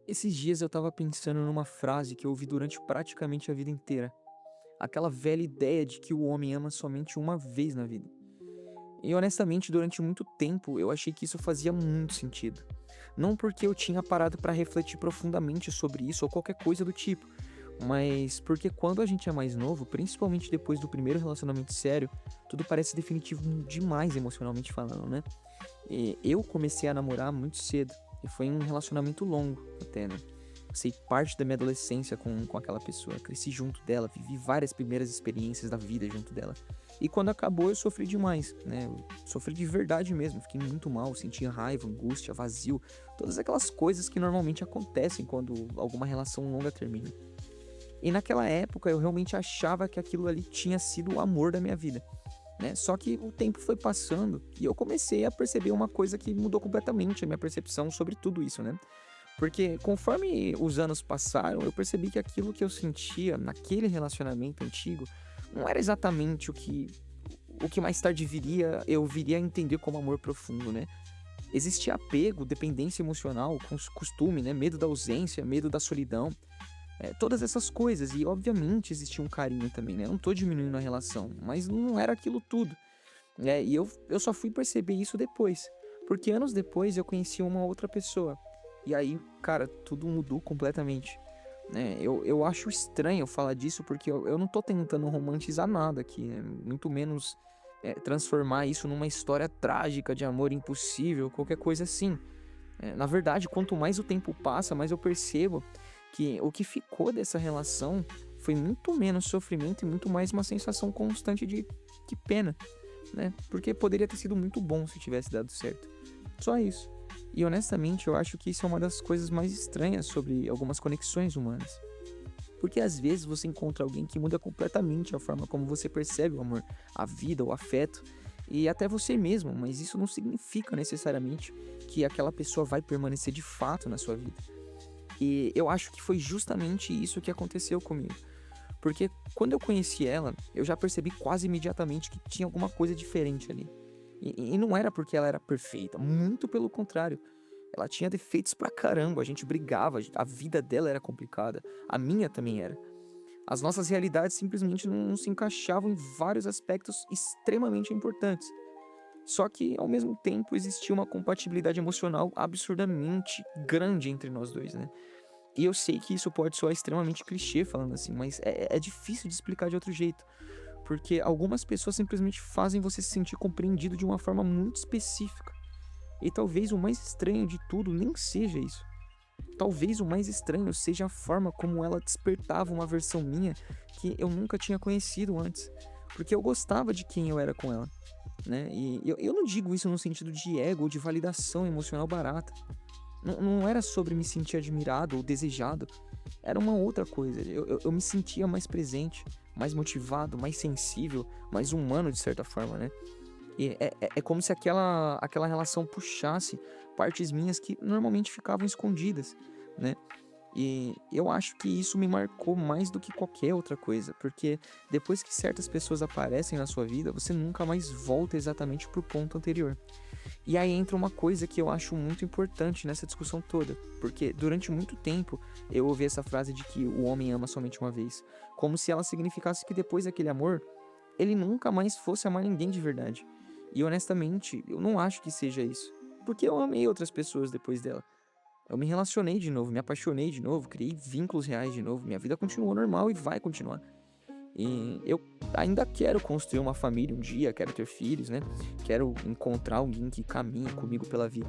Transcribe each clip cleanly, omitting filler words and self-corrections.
Esses dias eu tava pensando numa frase que eu ouvi durante praticamente a vida inteira. Aquela velha ideia de que o homem ama somente uma vez na vida. E honestamente, durante muito tempo eu achei que isso fazia muito sentido. Não porque eu tinha parado pra refletir profundamente sobre isso ou qualquer coisa do tipo, mas porque quando a gente é mais novo, principalmente depois do primeiro relacionamento sério, tudo parece definitivo demais emocionalmente falando, né? E eu comecei a namorar muito cedo. E foi um relacionamento longo até, né? Passei parte da minha adolescência com aquela pessoa. Cresci junto dela, vivi várias primeiras experiências da vida junto dela. E quando acabou, eu sofri demais, né? Eu sofri de verdade mesmo. Fiquei muito mal, sentia raiva, angústia, vazio. Todas aquelas coisas que normalmente acontecem quando alguma relação longa termina. E naquela época eu realmente achava que aquilo ali tinha sido o amor da minha vida, né? Só que o tempo foi passando e eu comecei a perceber uma coisa que mudou completamente a minha percepção sobre tudo isso, né? Porque conforme os anos passaram, eu percebi que aquilo que eu sentia naquele relacionamento antigo não era exatamente o que mais tarde eu viria a entender como amor profundo, né? Existia apego, dependência emocional, costume, né? Medo da ausência, medo da solidão, todas essas coisas. E obviamente existia um carinho também, né? Eu não tô diminuindo a relação, mas não era aquilo tudo. E eu só fui perceber isso depois, porque anos depois eu conheci uma outra pessoa. E aí, cara, tudo mudou completamente, né? Eu acho estranho falar disso porque eu não tô tentando romantizar nada aqui, né? Muito menos transformar isso numa história trágica de amor impossível, qualquer coisa assim. Na verdade, quanto mais o tempo passa, mais eu percebo que o que ficou dessa relação foi muito menos sofrimento e muito mais uma sensação constante de que pena, né? Porque poderia ter sido muito bom se tivesse dado certo. Só isso. E honestamente, eu acho que isso é uma das coisas mais estranhas sobre algumas conexões humanas. Porque às vezes você encontra alguém que muda completamente a forma como você percebe o amor, a vida, o afeto e até você mesmo, mas isso não significa necessariamente que aquela pessoa vai permanecer de fato na sua vida. E eu acho que foi justamente isso que aconteceu comigo. Porque quando eu conheci ela, eu já percebi quase imediatamente que tinha alguma coisa diferente ali. E não era porque ela era perfeita, muito pelo contrário. Ela tinha defeitos pra caramba, a gente brigava, a vida dela era complicada, a minha também era. As nossas realidades simplesmente não se encaixavam em vários aspectos extremamente importantes. Só que, ao mesmo tempo, existia uma compatibilidade emocional absurdamente grande entre nós dois, né? E eu sei que isso pode soar extremamente clichê falando assim, mas é difícil de explicar de outro jeito. Porque algumas pessoas simplesmente fazem você se sentir compreendido de uma forma muito específica. E talvez o mais estranho de tudo nem seja isso. Talvez o mais estranho seja a forma como ela despertava uma versão minha que eu nunca tinha conhecido antes. Porque eu gostava de quem eu era com ela, né? E eu não digo isso no sentido de ego ou de validação emocional barata. Não era sobre me sentir admirado ou desejado. Era uma outra coisa. Eu me sentia mais presente, mais motivado, mais sensível, mais humano de certa forma, né? E é como se aquela relação puxasse partes minhas que normalmente ficavam escondidas, né? E eu acho que isso me marcou mais do que qualquer outra coisa, porque depois que certas pessoas aparecem na sua vida, você nunca mais volta exatamente pro ponto anterior. E aí entra uma coisa que eu acho muito importante nessa discussão toda, porque durante muito tempo eu ouvi essa frase de que o homem ama somente uma vez, como se ela significasse que depois daquele amor, ele nunca mais fosse amar ninguém de verdade. E honestamente, eu não acho que seja isso, porque eu amei outras pessoas depois dela. Eu me relacionei de novo, me apaixonei de novo, criei vínculos reais de novo, minha vida continuou normal e vai continuar. E eu ainda quero construir uma família um dia, quero ter filhos, né? Quero encontrar alguém que caminhe comigo pela vida.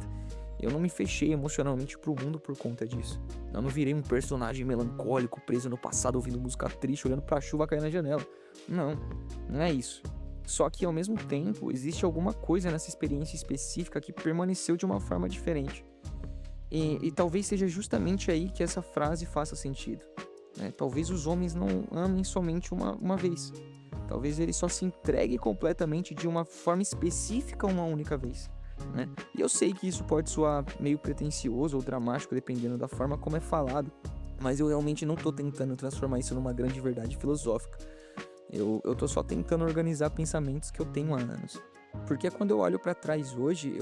Eu não me fechei emocionalmente pro mundo por conta disso. Eu não virei um personagem melancólico, preso no passado, ouvindo música triste, olhando pra chuva cair na janela. Não, não é isso. Só que ao mesmo tempo, existe alguma coisa nessa experiência específica que permaneceu de uma forma diferente. E talvez seja justamente aí que essa frase faça sentido, né? Talvez os homens não amem somente uma vez. Talvez ele só se entregue completamente de uma forma específica uma única vez, né? E eu sei que isso pode soar meio pretensioso ou dramático dependendo da forma como é falado, mas eu realmente não tô tentando transformar isso numa grande verdade filosófica. Eu tô só tentando organizar pensamentos que eu tenho há anos. Porque quando eu olho pra trás hoje,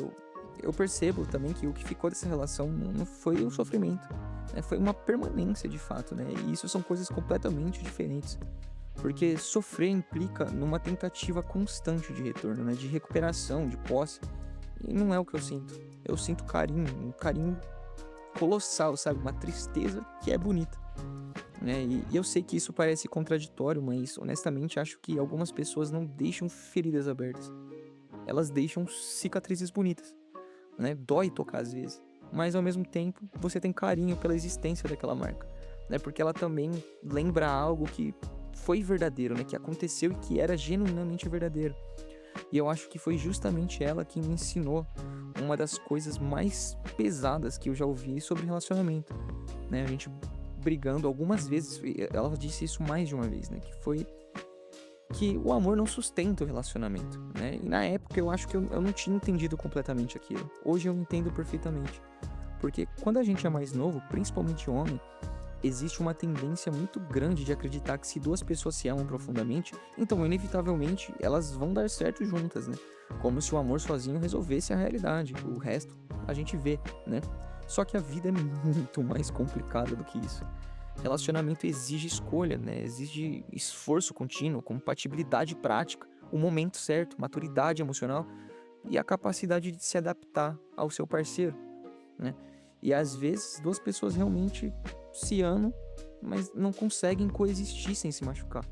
eu percebo também que o que ficou dessa relação não foi o sofrimento, né? Foi uma permanência de fato, né? E isso são coisas completamente diferentes. Porque sofrer implica numa tentativa constante de retorno, né? De recuperação, de posse. E não é o que eu sinto. Eu sinto carinho, um carinho colossal, sabe? Uma tristeza que é bonita, né? E eu sei que isso parece contraditório, mas honestamente acho que algumas pessoas não deixam feridas abertas. Elas deixam cicatrizes bonitas, né? Dói tocar às vezes, mas ao mesmo tempo você tem carinho pela existência daquela marca, né? Porque ela também lembra algo que foi verdadeiro, né? Que aconteceu e que era genuinamente verdadeiro. E eu acho que foi justamente ela que me ensinou uma das coisas mais pesadas que eu já ouvi sobre relacionamento, né? A gente brigando algumas vezes, ela disse isso mais de uma vez, né? Que foi que o amor não sustenta o relacionamento, né? E na época eu acho que eu não tinha entendido completamente aquilo. Hoje eu entendo perfeitamente. Porque quando a gente é mais novo, principalmente homem, existe uma tendência muito grande de acreditar que se duas pessoas se amam profundamente, então inevitavelmente elas vão dar certo juntas, né? Como se o amor sozinho resolvesse a realidade. O resto a gente vê, né? Só que a vida é muito mais complicada do que isso. Relacionamento exige escolha, né? Exige esforço contínuo, compatibilidade prática, o momento certo, maturidade emocional e a capacidade de se adaptar ao seu parceiro, né? E às vezes duas pessoas realmente se amam, mas não conseguem coexistir sem se machucar.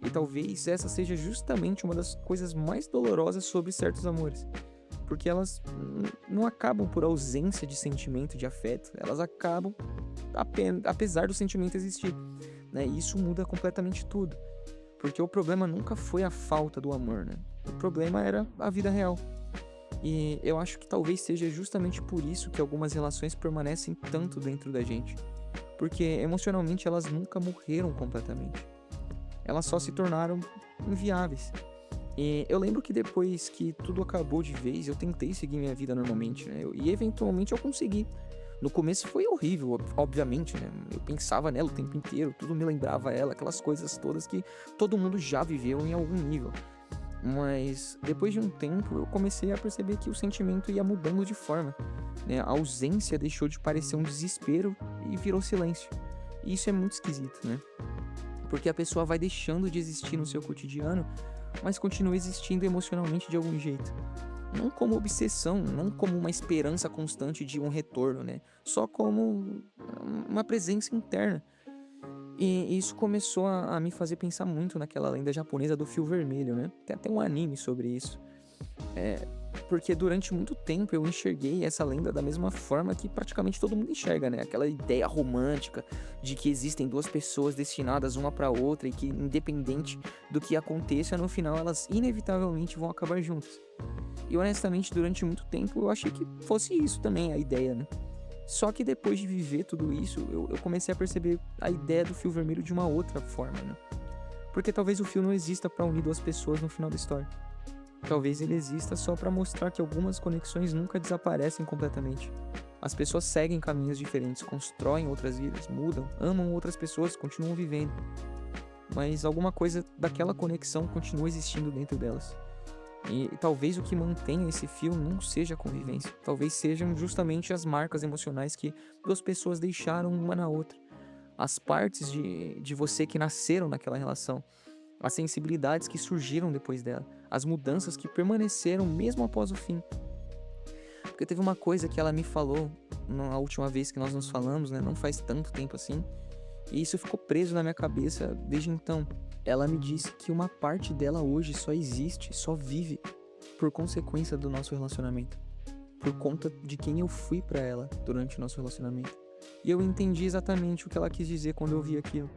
E talvez essa seja justamente uma das coisas mais dolorosas sobre certos amores. Porque elas não acabam por ausência de sentimento, de afeto. Elas acabam apesar do sentimento existir, né? E isso muda completamente tudo. Porque o problema nunca foi a falta do amor, né? O problema era a vida real. E eu acho que talvez seja justamente por isso que algumas relações permanecem tanto dentro da gente. Porque emocionalmente elas nunca morreram completamente. Elas só se tornaram inviáveis. E eu lembro que depois que tudo acabou de vez, eu tentei seguir minha vida normalmente, né? E eventualmente eu consegui. No começo foi horrível, obviamente, né? Eu pensava nela o tempo inteiro, tudo me lembrava ela, aquelas coisas todas que todo mundo já viveu em algum nível. Mas depois de um tempo eu comecei a perceber que o sentimento ia mudando de forma, né? A ausência deixou de parecer um desespero e virou silêncio. E isso é muito esquisito, né? Porque a pessoa vai deixando de existir no seu cotidiano, mas continua existindo emocionalmente de algum jeito. Não como obsessão, não como uma esperança constante de um retorno, né? Só como uma presença interna. E isso começou a me fazer pensar muito naquela lenda japonesa do fio vermelho, né? Tem até um anime sobre isso. Porque durante muito tempo eu enxerguei essa lenda da mesma forma que praticamente todo mundo enxerga, né? Aquela ideia romântica de que existem duas pessoas destinadas uma para outra e que, independente do que aconteça, no final elas inevitavelmente vão acabar juntas. E honestamente, durante muito tempo eu achei que fosse isso também a ideia, né? Só que depois de viver tudo isso, eu comecei a perceber a ideia do fio vermelho de uma outra forma, né? Porque talvez o fio não exista para unir duas pessoas no final da história. Talvez ele exista só para mostrar que algumas conexões nunca desaparecem completamente. As pessoas seguem caminhos diferentes, constroem outras vidas, mudam, amam outras pessoas, continuam vivendo. Mas alguma coisa daquela conexão continua existindo dentro delas. E talvez o que mantenha esse fio não seja a convivência. Talvez sejam justamente as marcas emocionais que duas pessoas deixaram uma na outra. As partes de você que nasceram naquela relação. As sensibilidades que surgiram depois dela. As mudanças que permaneceram mesmo após o fim. Porque teve uma coisa que ela me falou na última vez que nós nos falamos, né? Não faz tanto tempo assim. E isso ficou preso na minha cabeça desde então. Ela me disse que uma parte dela hoje só existe, só vive por consequência do nosso relacionamento. Por conta de quem eu fui pra ela durante o nosso relacionamento. E eu entendi exatamente o que ela quis dizer quando eu vi aquilo.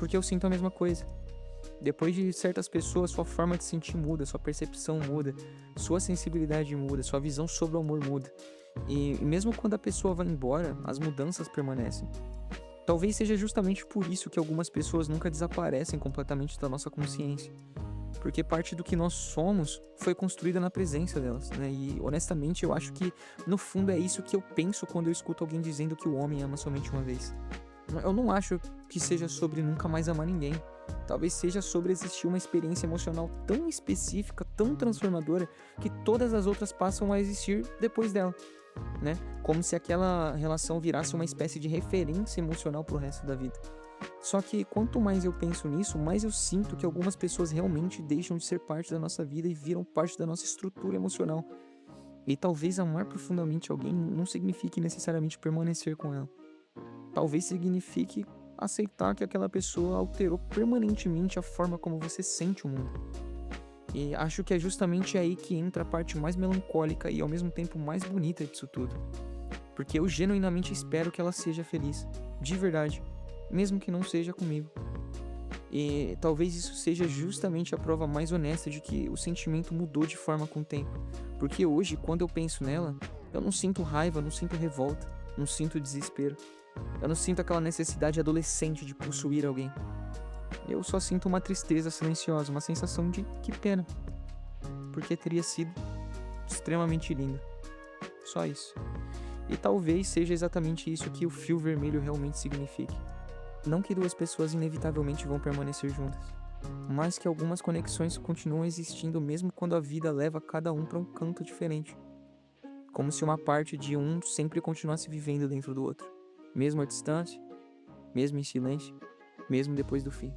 Porque eu sinto a mesma coisa. Depois de certas pessoas, sua forma de sentir muda, sua percepção muda, sua sensibilidade muda, sua visão sobre o amor muda. E mesmo quando a pessoa vai embora, as mudanças permanecem. Talvez seja justamente por isso que algumas pessoas nunca desaparecem completamente da nossa consciência. Porque parte do que nós somos foi construída na presença delas, né? E honestamente eu acho que no fundo é isso que eu penso quando eu escuto alguém dizendo que o homem ama somente uma vez. Eu não acho que seja sobre nunca mais amar ninguém. Talvez seja sobre existir uma experiência emocional tão específica, tão transformadora, que todas as outras passam a existir depois dela, né? Como se aquela relação virasse uma espécie de referência emocional pro resto da vida. Só que quanto mais eu penso nisso, mais eu sinto que algumas pessoas realmente deixam de ser parte da nossa vida e viram parte da nossa estrutura emocional. E talvez amar profundamente alguém não signifique necessariamente permanecer com ela. Talvez signifique aceitar que aquela pessoa alterou permanentemente a forma como você sente o mundo. E acho que é justamente aí que entra a parte mais melancólica e ao mesmo tempo mais bonita disso tudo. Porque eu genuinamente espero que ela seja feliz, de verdade, mesmo que não seja comigo. E talvez isso seja justamente a prova mais honesta de que o sentimento mudou de forma com o tempo. Porque hoje, quando eu penso nela, eu não sinto raiva, não sinto revolta, não sinto desespero. Eu não sinto aquela necessidade adolescente de possuir alguém. Eu só sinto uma tristeza silenciosa, uma sensação de que pena, porque teria sido extremamente linda. Só isso. E talvez seja exatamente isso que o fio vermelho realmente signifique. Não que duas pessoas inevitavelmente vão permanecer juntas, mas que algumas conexões continuam existindo mesmo quando a vida leva cada um para um canto diferente. Como se uma parte de um sempre continuasse vivendo dentro do outro, mesmo à distância, mesmo em silêncio, mesmo depois do fim.